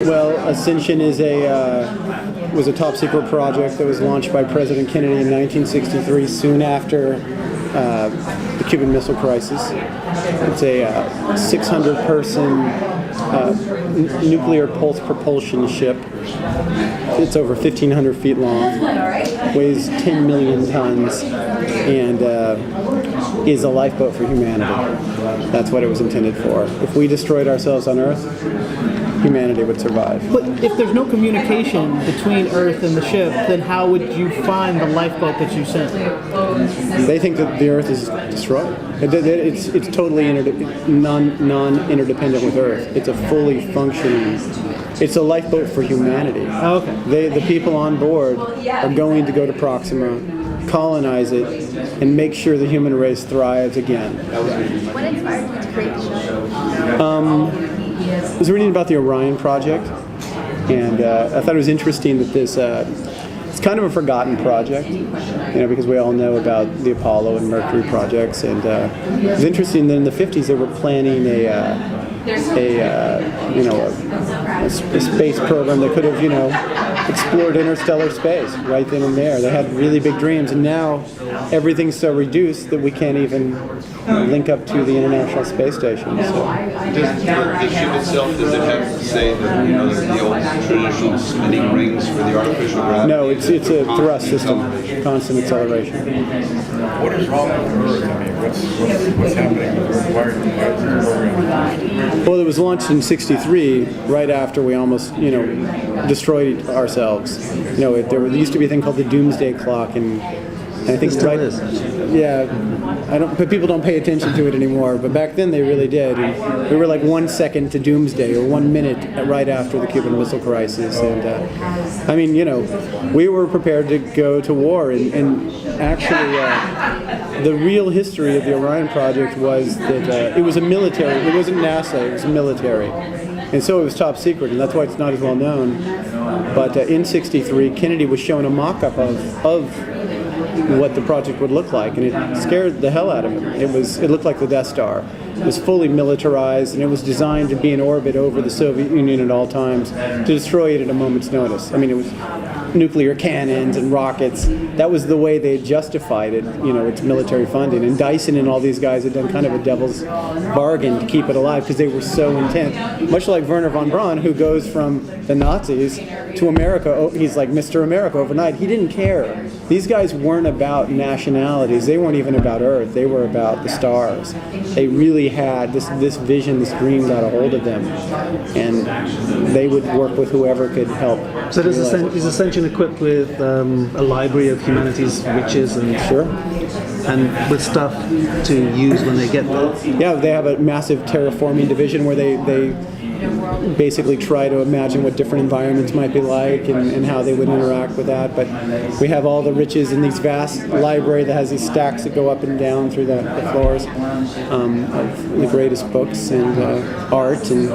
Well, Ascension was a top secret project that was launched by President Kennedy in 1963, soon after the Cuban Missile Crisis. It's a 600-person nuclear pulse propulsion ship. It's over 1,500 feet long, weighs 10 million tons, and is a lifeboat for humanity. That's what it was intended for. If we destroyed ourselves on Earth, humanity would survive. But if there's no communication between Earth and the ship, then how would you find the lifeboat that you sent? They think that the Earth is destroyed. It's totally non-interdependent with Earth. It's a fully functioning. It's a lifeboat for humanity. Oh, okay. The people on board are going to go to Proxima, colonize it, and make sure the human race thrives again. What inspired you to create the show? I was reading about the Orion Project, and I thought it was interesting that this it's kind of a forgotten project, because we all know about the Apollo and Mercury projects, and it was interesting that in the 50s they were planning a space program that could have explored interstellar space right then and there. They had really big dreams, and now everything's so reduced that we can't even link up to the International Space Station. So. Does the ship itself, does it have to say that the old traditional spinning rings for the artificial gravity? No, it's a thrust system, constant acceleration. What is wrong with Earth? I mean, what's happening with Earth? Why is the program? Well, it was launched in '63, right after we almost, destroyed ourselves. There used to be a thing called the Doomsday Clock, and I think but people don't pay attention to it anymore. But back then they really did. And we were like 1 second to doomsday, or 1 minute right after the Cuban Missile Crisis. And we were prepared to go to war. And actually, the real history of the Orion Project was that it was a military. It wasn't NASA. It was military. And so it was top secret, and that's why it's not as well known. But in '63, Kennedy was shown a mock-up of what the project would look like, and it scared the hell out of him. It looked like the Death Star. It was fully militarized, and it was designed to be in orbit over the Soviet Union at all times to destroy it at a moment's notice. I mean, it was nuclear cannons and rockets. That was the way they justified it, its military funding. And Dyson and all these guys had done kind of a devil's bargain to keep it alive because they were so intent. Much like Wernher von Braun, who goes from the Nazis to America. Oh, he's like Mr. America overnight. He didn't care. These guys weren't about nationalities. They weren't even about Earth. They were about the stars. They really had this vision, this dream got a hold of them, and they would work with whoever could help. So is Ascension equipped with a library of humanity's riches and with stuff to use when they get there? Yeah, they have a massive terraforming division where they basically try to imagine what different environments might be like and how they would interact with that. But we have all the riches in these vast library that has these stacks that go up and down through the floors of the greatest books and art. And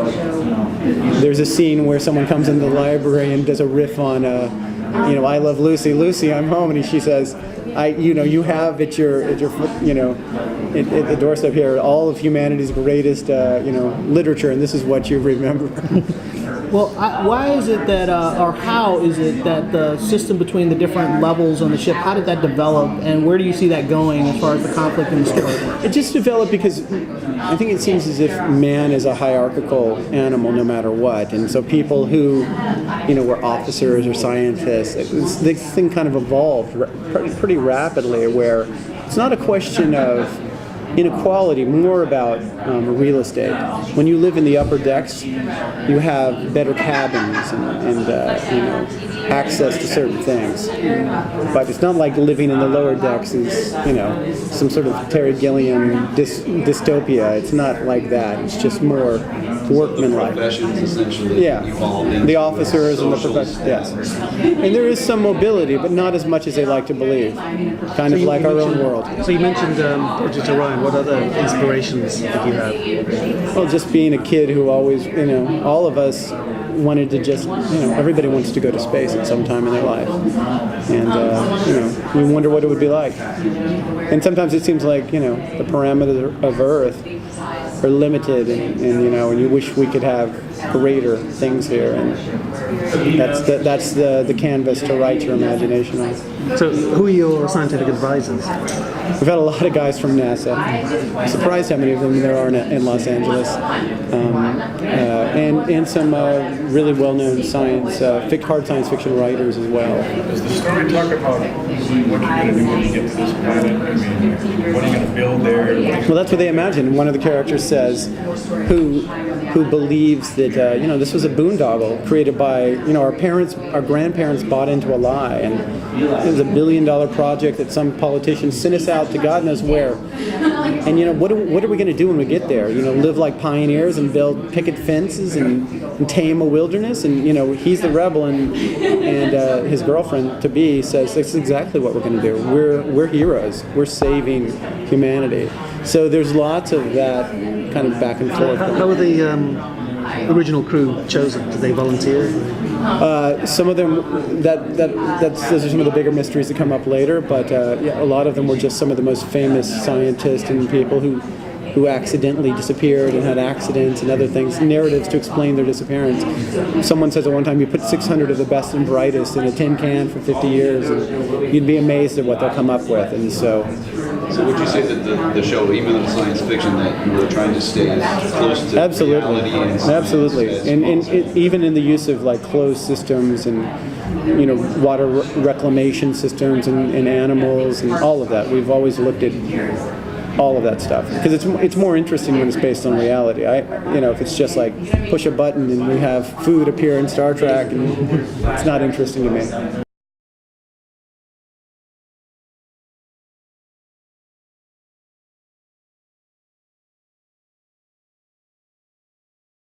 there's a scene where someone comes into the library and does a riff on I Love Lucy. Lucy, I'm home, and she says, you have at your at the doorstep here all of humanity's greatest literature, and this is what you remember. Well, why is it that, or how is it that the system between the different levels on the ship, how did that develop, and where do you see that going as far as the conflict in the story? It just developed because I think it seems as if man is a hierarchical animal no matter what, and so people who, were officers or scientists, this thing kind of evolved pretty rapidly, where it's not a question of inequality, more about real estate. When you live in the upper decks, you have better cabins and access to certain things. But it's not like living in the lower decks is, some sort of Terry Gilliam dystopia. It's not like that. It's just more workmanlike. Professions essentially evolved into the officers and the professionals, yes. And there is some mobility, but not as much as they like to believe. Kind of like our own world. So you mentioned Project Orion. What other inspirations did you have? Well, just being a kid who always, all of us wanted to just, everybody wants to go to space at some time in their life. And, we wonder what it would be like. And sometimes it seems like, the parameters of Earth are limited, and you wish we could have greater things here, and that's the canvas to write your imagination on. So, who are your scientific advisors? We've had a lot of guys from NASA. I'm surprised how many of them there are in Los Angeles, and some really well-known hard science fiction writers as well. Does the story talk about what you're going to do when you get to this planet? I mean, what are you going to build there? Well, that's what they imagine. One of the characters says, who believes that this was a boondoggle created by our grandparents bought into a lie, and it was $1 billion project that some politicians sent us out to God knows where. And what are we going to do when we get there? Live like pioneers and build picket fences and tame a wilderness? And he's the rebel, and his girlfriend to be says that's exactly what we're going to do. We're heroes. We're saving humanity. So there's lots of that kind of back and forth. How were the original crew chosen? Did they volunteer? Some of them, those are some of the bigger mysteries that come up later, but a lot of them were just some of the most famous scientists and people who accidentally disappeared and had accidents and other things, narratives to explain their disappearance. Someone says at one time, you put 600 of the best and brightest in a tin can for 50 years, and you'd be amazed at what they'll come up with. And so would you say that the show, even though it's science fiction, that you were trying to stay as close to reality and science absolutely, as and possible? even in the use of like closed systems and water reclamation systems and animals and all of that, we've always looked at all of that stuff because it's more interesting when it's based on reality. If it's just like push a button and we have food appear in Star Trek, and it's not interesting to me.